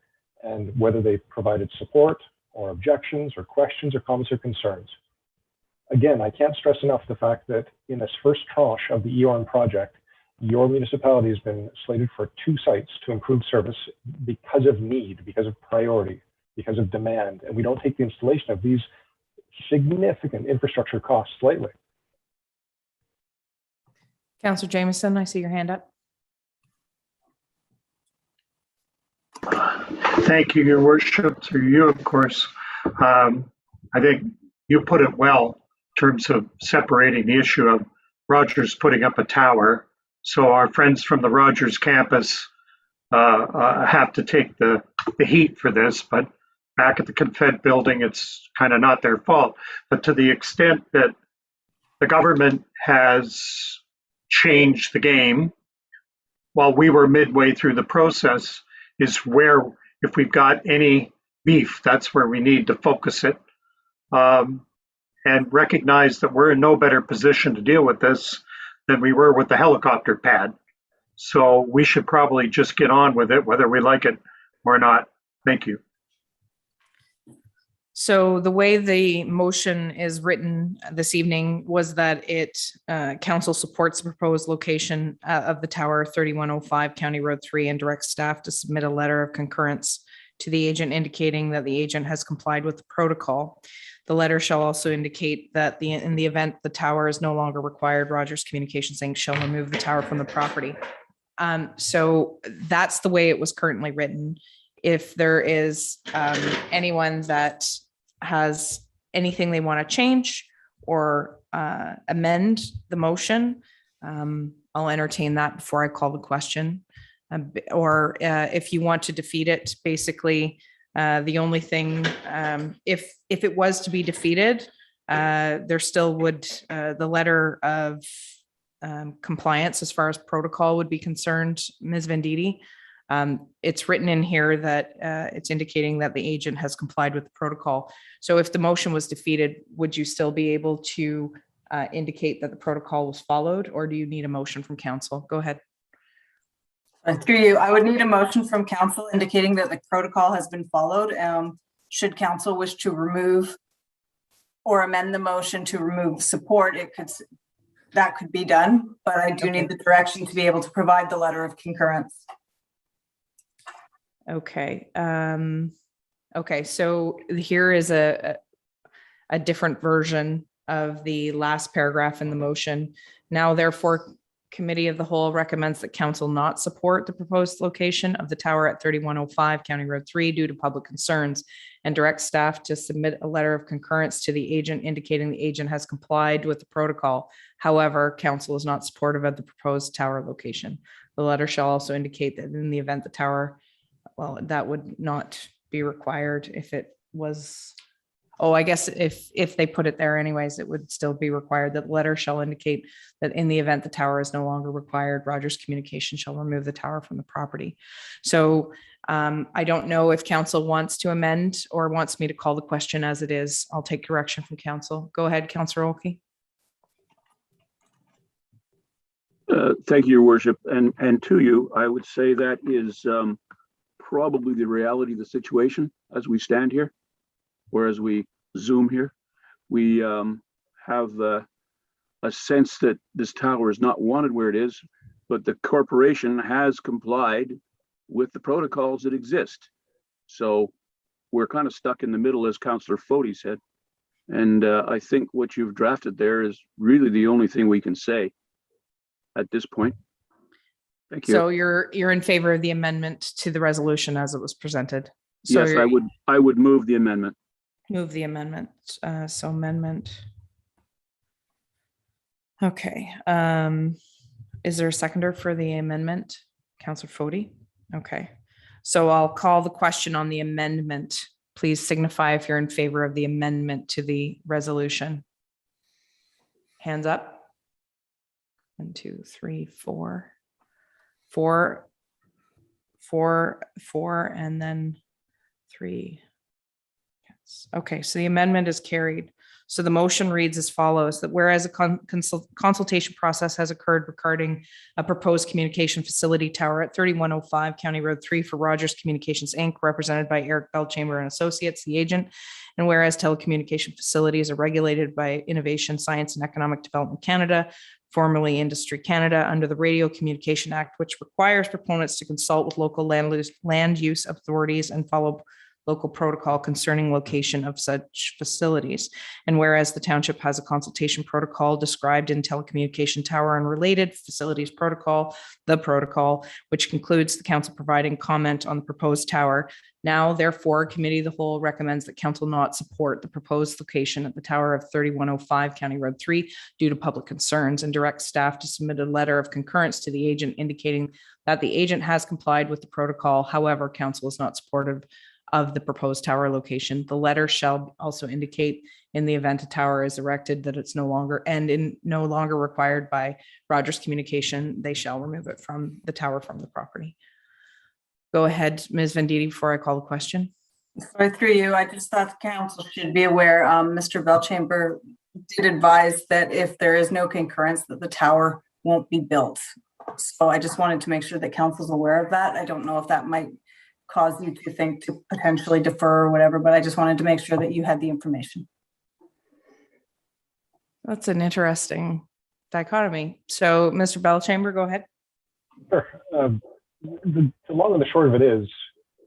and whether they provided support or objections or questions or comments or concerns. Again, I can't stress enough the fact that in this first tranche of the EORN project, your municipality has been slated for 2 sites to improve service because of need, because of priority, because of demand. And we don't take the installation of these significant infrastructure costs lightly. Councillor Jameson, I see your hand up. Thank you, Your Worship, through you, of course. I think you put it well in terms of separating the issue of Rogers putting up a tower. So our friends from the Rogers campus have to take the heat for this, but back at the Confed building, it's kind of not their fault. But to the extent that the government has changed the game while we were midway through the process is where, if we've got any beef, that's where we need to focus it and recognize that we're in no better position to deal with this than we were with the helicopter pad. So we should probably just get on with it, whether we like it or not. Thank you. So the way the motion is written this evening was that council supports the proposed location of the tower 3105 County Road 3 and directs staff to submit a letter of concurrence to the agent indicating that the agent has complied with the protocol. The letter shall also indicate that in the event the tower is no longer required, Rogers Communications Inc. shall remove the tower from the property. So that's the way it was currently written. If there is anyone that has anything they want to change or amend the motion, I'll entertain that before I call the question. Or if you want to defeat it, basically, the only thing, if it was to be defeated, there still would, the letter of compliance as far as protocol would be concerned, Ms. Venditti. It's written in here that it's indicating that the agent has complied with the protocol. So if the motion was defeated, would you still be able to indicate that the protocol was followed, or do you need a motion from council? Go ahead. Through you, I would need a motion from council indicating that the protocol has been followed. Should council wish to remove or amend the motion to remove support, that could be done, but I do need the direction to be able to provide the letter of concurrence. Okay. Okay. So here is a different version of the last paragraph in the motion. Now, therefore, Committee of the Whole recommends that council not support the proposed location of the tower at 3105 County Road 3 due to public concerns. and direct staff to submit a letter of concurrence to the agent indicating the agent has complied with the protocol. However, council is not supportive of the proposed tower location. The letter shall also indicate that in the event the tower, well, that would not be required if it was, oh, I guess if they put it there anyways, it would still be required. That letter shall indicate that in the event the tower is no longer required, Rogers Communication shall remove the tower from the property. So I don't know if council wants to amend or wants me to call the question as it is. I'll take direction from council. Go ahead, Councillor Olkey. Thank you, Your Worship. And to you, I would say that is probably the reality of the situation as we stand here, or as we Zoom here. We have a sense that this tower is not wanted where it is, but the corporation has complied with the protocols that exist. So we're kind of stuck in the middle, as Councillor Foti said. And I think what you've drafted there is really the only thing we can say at this point. Thank you. So you're in favor of the amendment to the resolution as it was presented? So Yes, I would move the amendment. Move the amendment. So amendment. Okay. Is there a seconder for the amendment? Councillor Foti? Okay. So I'll call the question on the amendment. Please signify if you're in favor of the amendment to the resolution. Hands up. 1, 2, 3, 4. 4, and then 3. Yes. Okay, so the amendment is carried. So the motion reads as follows: that whereas a consultation process has occurred regarding a proposed communication facility tower at 3105 County Road 3 for Rogers Communications Inc., represented by Eric Belchamber and Associates, the agent, and whereas telecommunication facilities are regulated by Innovation, Science and Economic Development Canada, formerly Industry Canada, under the Radio Communication Act, which requires proponents to consult with local land use authorities and follow local protocol concerning location of such facilities. And whereas the township has a consultation protocol described in telecommunication tower and related facilities protocol, the protocol, which concludes the council providing comment on the proposed tower. Now, therefore, committee of the whole recommends that council not support the proposed location at the tower of 3105 County Road 3 due to public concerns, and direct staff to submit a letter of concurrence to the agent indicating that the agent has complied with the protocol. However, council is not supportive of the proposed tower location. The letter shall also indicate in the event a tower is erected that it's no longer required by Rogers Communication, they shall remove it from the tower from the property. Go ahead, Ms. Venditti, before I call the question. Sorry, through you, I just thought the council should be aware, Mr. Belchamber did advise that if there is no concurrence, that the tower won't be built. So I just wanted to make sure that council's aware of that. I don't know if that might cause you to think to potentially defer or whatever, but I just wanted to make sure that you had the information. That's an interesting dichotomy. So, Mr. Belchamber, go ahead. Sure. The long and the short of it is,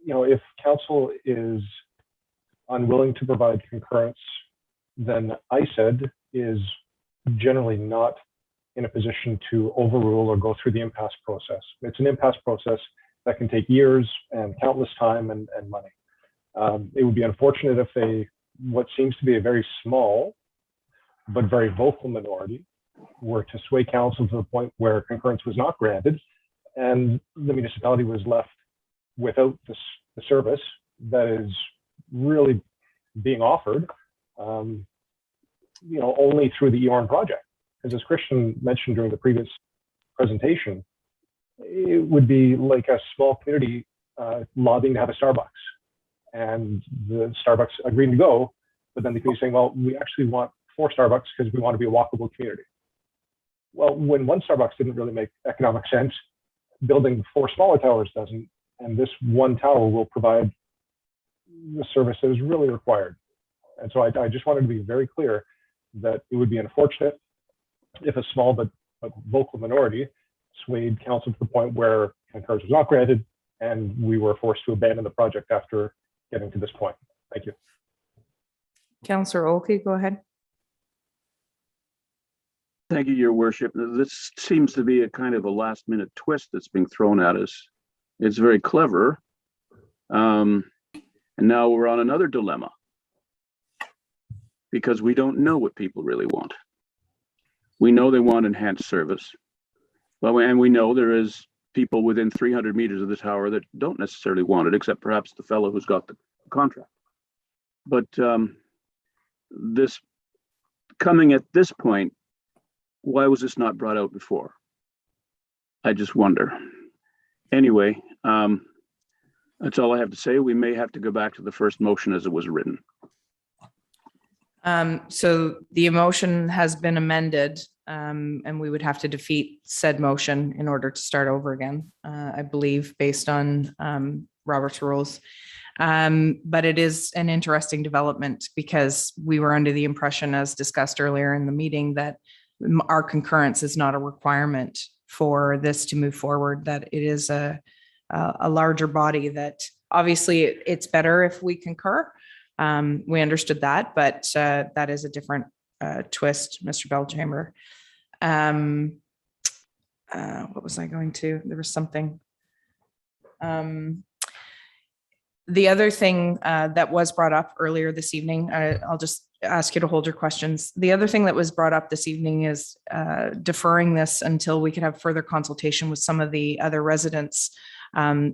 if council is unwilling to provide concurrence, then ISED is generally not in a position to overrule or go through the impasse process. It's an impasse process that can take years and countless time and money. It would be unfortunate if what seems to be a very small but very vocal minority were to sway council to the point where concurrence was not granted and the municipality was left without the service that is really being offered, only through the EORN project. Because as Christian mentioned during the previous presentation, it would be like a small community lobbying to have a Starbucks, and the Starbucks agreeing to go, but then the community saying, well, we actually want 4 Starbucks because we want to be a walkable community. Well, when one Starbucks didn't really make economic sense, building 4 smaller towers doesn't, and this one tower will provide the service that is really required. And so I just wanted to be very clear that it would be unfortunate if a small but vocal minority swayed council to the point where concurrence was not granted and we were forced to abandon the project after getting to this point. Thank you. Councillor Olkey, go ahead. Thank you, Your Worship. This seems to be a kind of a last-minute twist that's being thrown at us. It's very clever. And now we're on another dilemma because we don't know what people really want. We know they want enhanced service. Well, and we know there is people within 300 meters of the tower that don't necessarily want it, except perhaps the fellow who's got the contract. But this coming at this point, why was this not brought out before? I just wonder. Anyway, that's all I have to say. We may have to go back to the first motion as it was written. So the motion has been amended, and we would have to defeat said motion in order to start over again, I believe, based on Robert's rules. But it is an interesting development because we were under the impression, as discussed earlier in the meeting, that our concurrence is not a requirement for this to move forward, that it is a larger body, that obviously it's better if we concur. We understood that, but that is a different twist, Mr. Belchamber. What was I going to? There was something. The other thing that was brought up earlier this evening, I'll just ask you to hold your questions. The other thing that was brought up this evening is deferring this until we could have further consultation with some of the other residents.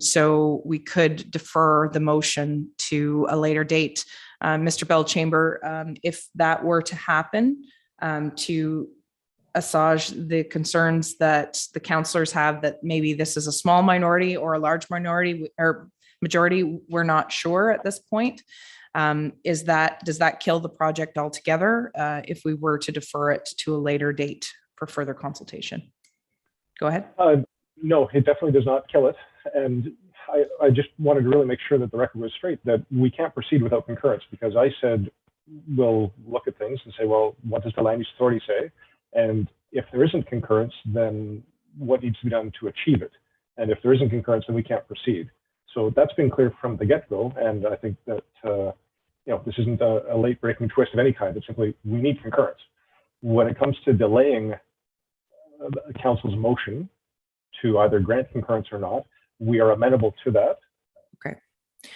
So we could defer the motion to a later date. Mr. Belchamber, if that were to happen, to assuage the concerns that the councillors have that maybe this is a small minority or a large minority or majority, we're not sure at this point. Does that kill the project altogether if we were to defer it to a later date for further consultation? Go ahead. No, it definitely does not kill it. And I just wanted to really make sure that the record was straight, that we can't proceed without concurrence, because I said, we'll look at things and say, well, what does the land use authority say? And if there isn't concurrence, then what needs to be done to achieve it? And if there isn't concurrence, then we can't proceed. So that's been clear from the get-go. And I think that, this isn't a late breaking twist of any kind. It's simply, we need concurrence. When it comes to delaying council's motion to either grant concurrence or not, we are amenable to that. Okay.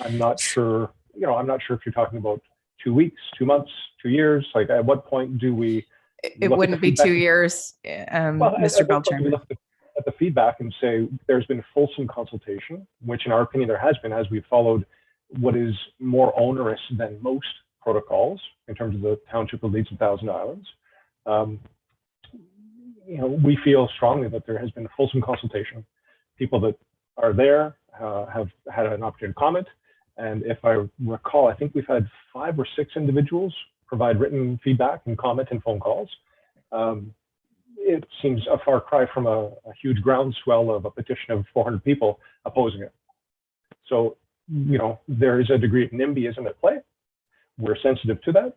I'm not sure if you're talking about 2 weeks, 2 months, 2 years. Like, at what point do we? It wouldn't be 2 years, Mr. Belchamber. At the feedback and say there's been fulsome consultation, which in our opinion there has been, as we've followed what is more onerous than most protocols in terms of the Township of Leeds and Thousand Islands. We feel strongly that there has been fulsome consultation. People that are there have had an opportunity to comment. And if I recall, I think we've had 5 or 6 individuals provide written feedback and comment and phone calls. It seems a far cry from a huge groundswell of a petition of 400 people opposing it. So, there is a degree of NIMBYism at play. We're sensitive to that.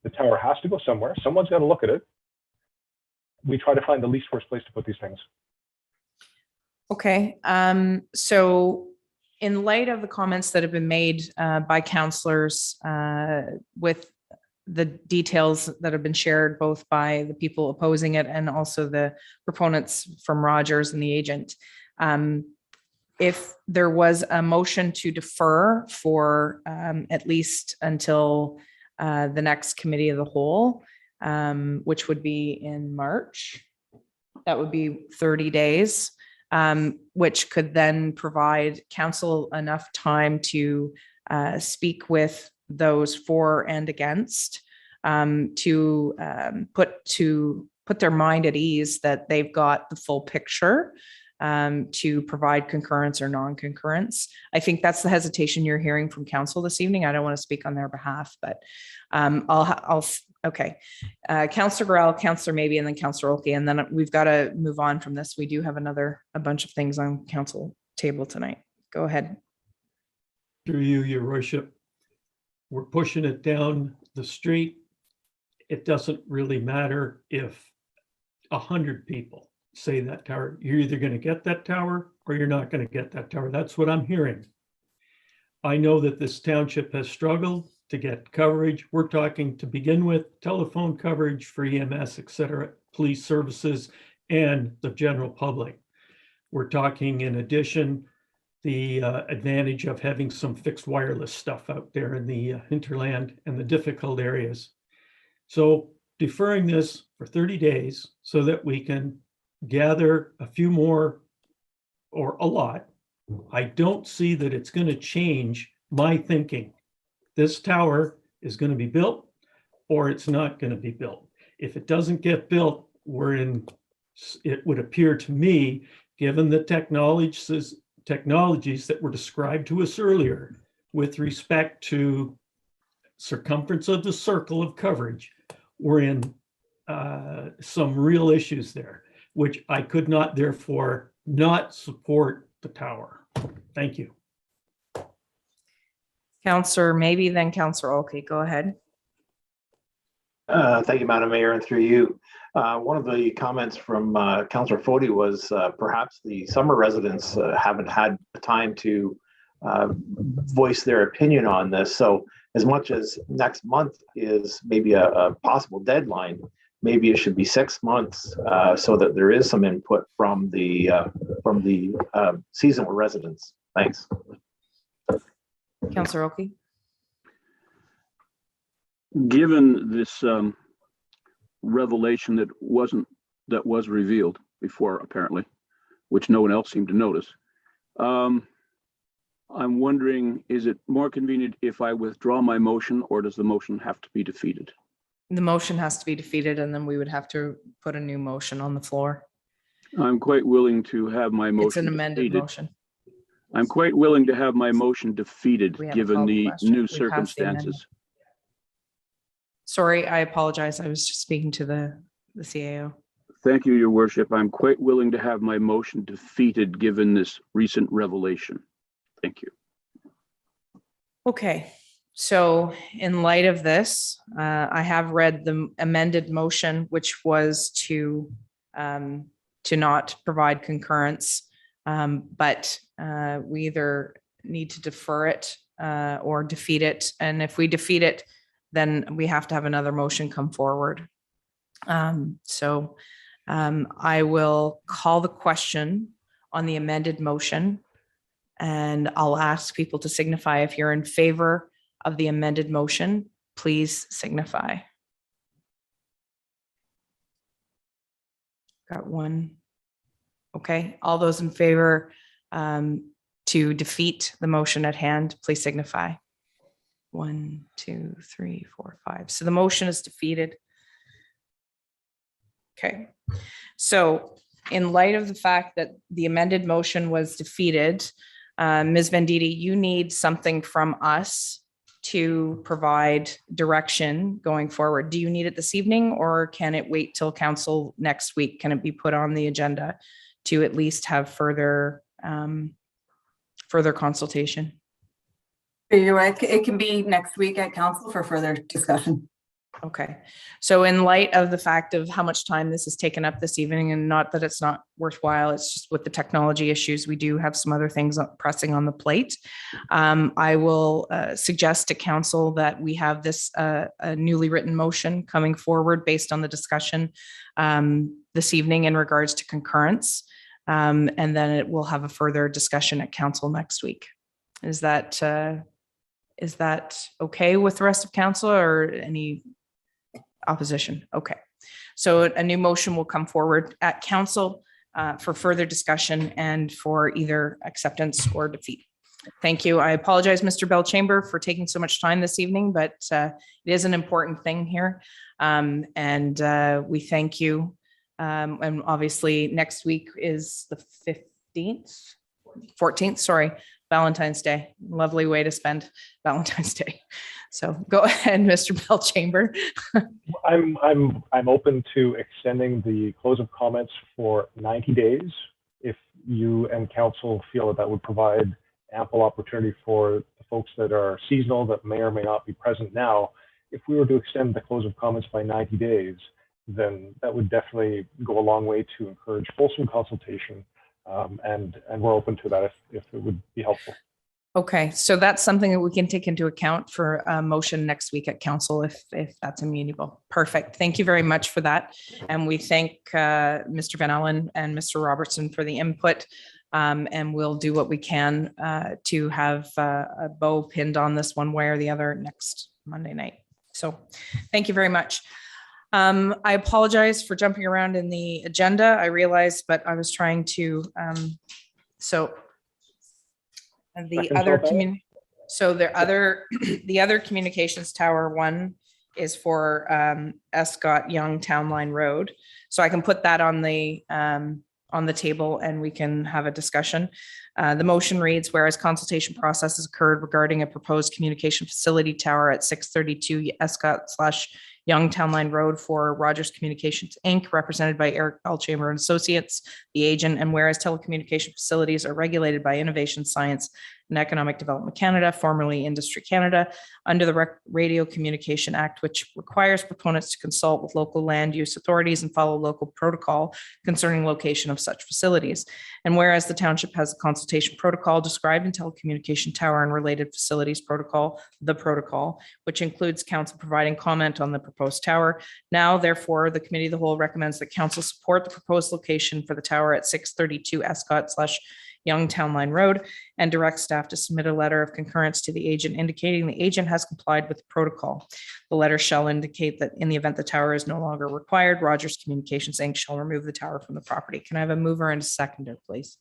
The tower has to go somewhere. Someone's got to look at it. We try to find the least worst place to put these things. Okay. So in light of the comments that have been made by councillors with the details that have been shared both by the people opposing it and also the proponents from Rogers and the agent, if there was a motion to defer for at least until the next committee of the whole, which would be in March, that would be 30 days, which could then provide council enough time to speak with those for and against, to put their mind at ease that they've got the full picture, to provide concurrence or non-concurrence. I think that's the hesitation you're hearing from council this evening. I don't want to speak on their behalf, but okay. Councillor Gorell, Councillor Maybe, and then Councillor Olkey, and then we've got to move on from this. We do have a bunch of things on council table tonight. Go ahead. Through you, your worship, we're pushing it down the street. It doesn't really matter if 100 people say that tower. You're either going to get that tower or you're not going to get that tower. That's what I'm hearing. I know that this township has struggled to get coverage. We're talking, to begin with, telephone coverage for EMS, et cetera, police services, and the general public. We're talking, in addition, the advantage of having some fixed wireless stuff out there in the hinterland and the difficult areas. So deferring this for 30 days so that we can gather a few more or a lot. I don't see that it's going to change my thinking. This tower is going to be built or it's not going to be built. If it doesn't get built, it would appear to me, given the technologies that were described to us earlier with respect to circumference of the circle of coverage, we're in some real issues there, which I could not therefore not support the tower. Thank you. Counselor, maybe then Counselor Oakley, go ahead. Thank you, Madam Mayor, and through you. One of the comments from Councillor Foti was perhaps the summer residents haven't had the time to voice their opinion on this. So as much as next month is maybe a possible deadline, maybe it should be 6 months so that there is some input from the seasonal residents. Thanks. Counselor Oakley. Given this revelation that was revealed before, apparently, which no one else seemed to notice, I'm wondering, is it more convenient if I withdraw my motion, or does the motion have to be defeated? The motion has to be defeated, and then we would have to put a new motion on the floor. I'm quite willing to have my motion It's an amended defeated. motion. I'm quite willing to have my motion defeated, We haven't given called the question. new We passed the amendment. circumstances. Sorry, I apologize. I was just speaking to the CAO. Thank you, Your Worship. I'm quite willing to have my motion defeated, given this recent revelation. Thank you. Okay, so in light of this, I have read the amended motion, which was to not provide concurrence, but we either need to defer it or defeat it. And if we defeat it, then we have to have another motion come forward. I will call the question on the amended motion, and I'll ask people to signify if you're in favor of the amended motion. Please signify. Got one. Okay, all those in favor to defeat the motion at hand, please signify. 1, 2, 3, 4, 5. So the motion is defeated. Okay, so in light of the fact that the amended motion was defeated, Ms. Venditti, you need something from us to provide direction going forward. Do you need it this evening, or can it wait till council next week? Can it be put on the agenda to at least have further consultation? You're right. It can be next week at council for further discussion. Okay, so in light of the fact of how much time this has taken up this evening, and not that it's not worthwhile, it's just with the technology issues, we do have some other things pressing on the plate. I will suggest to council that we have this a newly written motion coming forward based on the discussion this evening in regards to concurrence. And then it will have a further discussion at council next week. Is that okay with the rest of council, or any opposition? Okay, so a new motion will come forward at council for further discussion and for either acceptance or defeat. Thank you. I apologize, Mr. Belchamber, for taking so much time this evening, but it is an important thing here. And we thank you. And obviously next week is the 14th, sorry, Valentine's Day. Lovely way to spend Valentine's Day. So go ahead, Mr. Belchamber. I'm open to extending the close of comments for 90 days if you and council feel that that would provide ample opportunity for the folks that are seasonal that may or may not be present now. If we were to extend the close of comments by 90 days, then that would definitely go a long way to encourage fulsome consultation. And we're open to that if it would be helpful. Okay, so that's something that we can take into account for a motion next week at council if that's amenable. Perfect. Thank you very much for that. And we thank Mr. Van Allen and Mr. Robertson for the input. And we'll do what we can to have a bow pinned on this one way or the other next Monday night. So thank you very much. I apologize for jumping around in the agenda. I realized, but I was trying to, so the Second other so far? the other communications tower one is for Escott Young Town Line Road. So I can put that on the table and we can have a discussion. The motion reads, whereas consultation process has occurred regarding a proposed communication facility tower at 632 Escott/Young Town Line Road for Rogers Communications, Inc., represented by Eric Belchamber and Associates, the agent, and whereas telecommunication facilities are regulated by Innovation Science and Economic Development Canada, formerly Industry Canada, under the Radio Communication Act, which requires proponents to consult with local land use authorities and follow local protocol concerning location of such facilities. And whereas the township has a consultation protocol described in telecommunication tower and related facilities protocol, the protocol, which includes council providing comment on the proposed tower. Now, therefore, the committee of the whole recommends that council support the proposed location for the tower at 632 Escott/Young Town Line Road and direct staff to submit a letter of concurrence to the agent indicating the agent has complied with the protocol. The letter shall indicate that in the event the tower is no longer required, Rogers Communications Inc. shall remove the tower from the property. Can I have a mover and a seconder, please?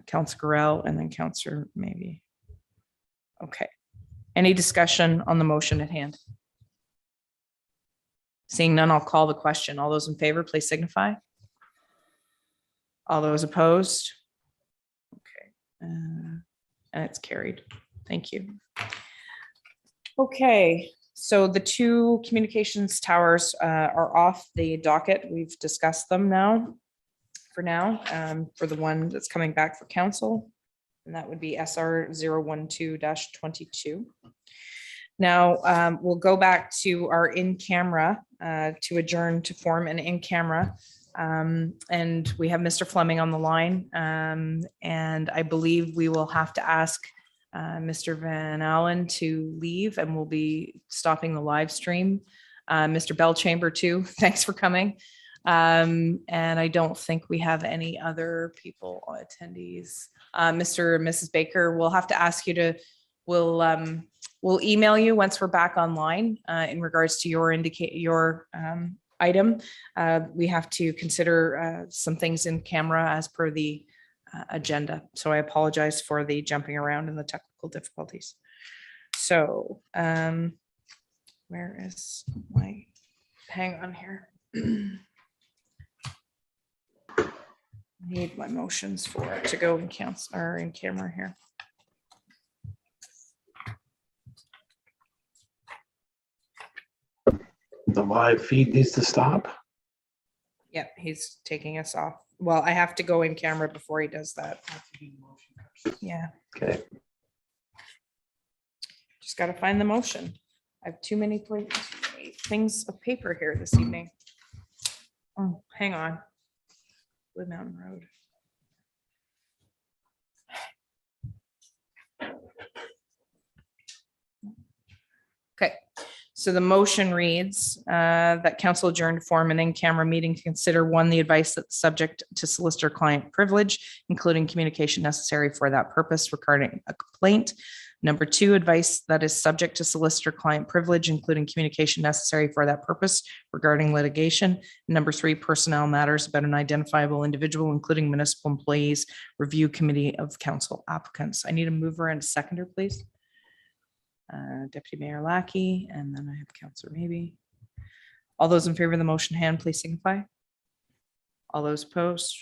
Councillor Gorell and then Councillor maybe. Okay. Any discussion on the motion at hand? Seeing none, I'll call the question. All those in favor, please signify. All those opposed? Okay, and it's carried. Thank you. Okay, so the two communications towers are off the docket. We've discussed them now, for the one that's coming back for council, and that would be SR 012-22. Now, we'll go back to our in-camera to adjourn to form an in-camera. And we have Mr. Fleming on the line. And I believe we will have to ask Mr. Van Allen to leave and we'll be stopping the live stream. Mr. Belchamber too, thanks for coming. And I don't think we have any other people attendees. Mr. and Mrs. Baker, we'll have to ask you to, we'll email you once we're back online in regards to your item. We have to consider some things in camera as per the agenda. So I apologize for the jumping around and the technical difficulties. So where is my, hang on here. I need my motions for it to go in council or in camera here. The live feed needs to stop. Yep, he's taking us off. Well, I have to go in camera before he does that. Yeah, Okay. just got to find the motion. I have too many things of paper here this evening. Oh, hang on. Blue Mountain Road. Okay, so the motion reads that council adjourn to form an in-camera meeting to consider, one, the advice that's subject to solicitor client privilege, including communication necessary for that purpose regarding a complaint. Number two, advice that is subject to solicitor client privilege, including communication necessary for that purpose regarding litigation. Number three, personnel matters about an identifiable individual, including municipal employees, review committee of council applicants. I need a mover and a seconder, please. Deputy Mayor Lackey, and then I have Councillor Maybe. All those in favor of the motion hand, please signify. All those opposed?